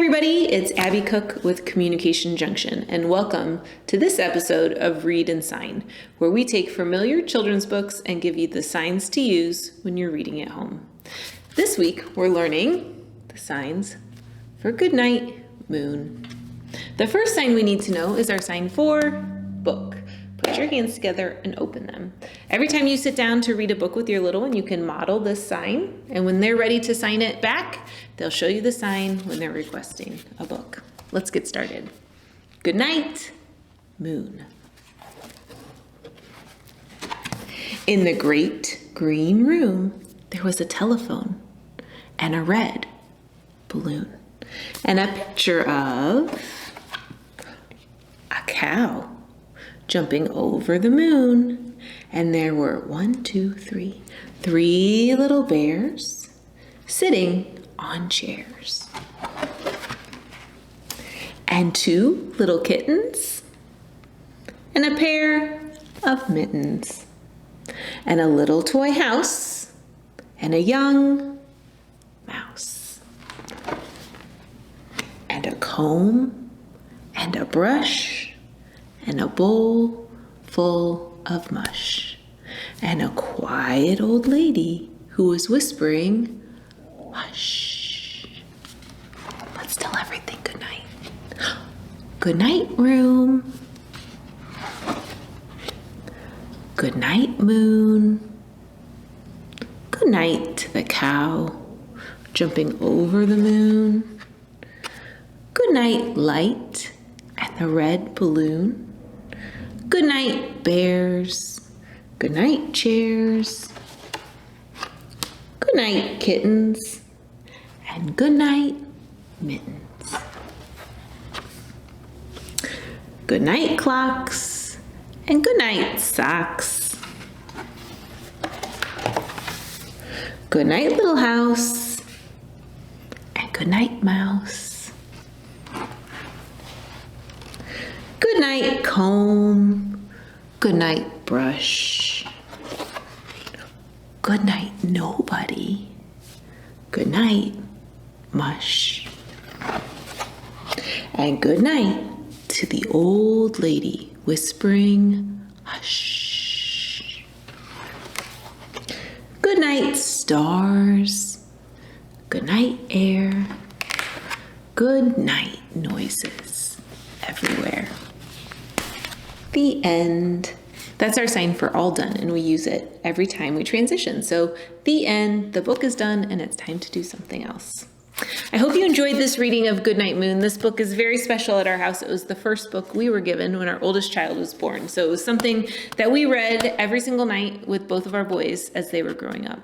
everybody, it's Abbey Cook with Communication Junction, and welcome to this episode of Read and Sign, where we take familiar children's books and give you the signs to use when you're reading at home. This week, we're learning the signs for Goodnight Moon. The first sign we need to know is our sign for book. Put your hands together and open them. Every time you sit down to read a book with your little one, you can model this sign, and when they're ready to sign it back, they'll show you the sign when they're requesting a book. Let's get started. Goodnight Moon. In the great green room, there was a telephone and a red balloon and a picture of a cow jumping over the moon. And there were three little bears sitting on chairs. And two little kittens and a pair of mittens and a little toy house and a young mouse and a comb and a brush and a bowl full of mush, and a quiet old lady who was whispering, hush. Let's tell everything goodnight. Goodnight, room. Goodnight, moon. Goodnight to the cow jumping over the moon. Goodnight, light and the red balloon. Good night, bears. Good night, chairs. Good night, kittens. And good night, mittens. Good night, clocks. And good night, socks. Good night, little house. And good night, mouse. Good night, comb. Good night, brush. Good night, nobody. Good night, mush. And good night to the old lady whispering, hush. Good night, stars. Good night, air. Good night, noises everywhere. The end. That's our sign for all done, and we use it every time we transition. So the end, the book is done, and it's time to do something else. I hope you enjoyed this reading of Goodnight Moon. This book is very special at our house. It was the first book we were given when our oldest child was born. So it was something that we read every single night with both of our boys as they were growing up.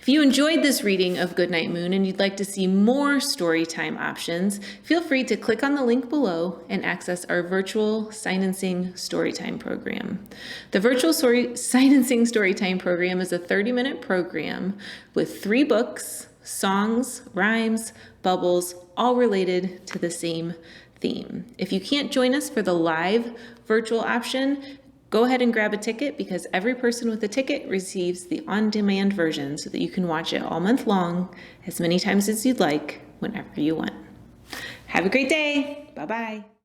If you enjoyed this reading of Goodnight Moon and you'd like to see more story time options, feel free to click on the link below and access our virtual Sign and Sing Storytime program. The virtual Sign and Sing Storytime program is a 30-minute program with 3 books, songs, rhymes, bubbles, all related to the same theme. If you can't join us for the live virtual option, go ahead and grab a ticket, because every person with a ticket receives the on-demand version so that you can watch it all month long, as many times as you'd like, whenever you want. Have a great day. Bye-bye.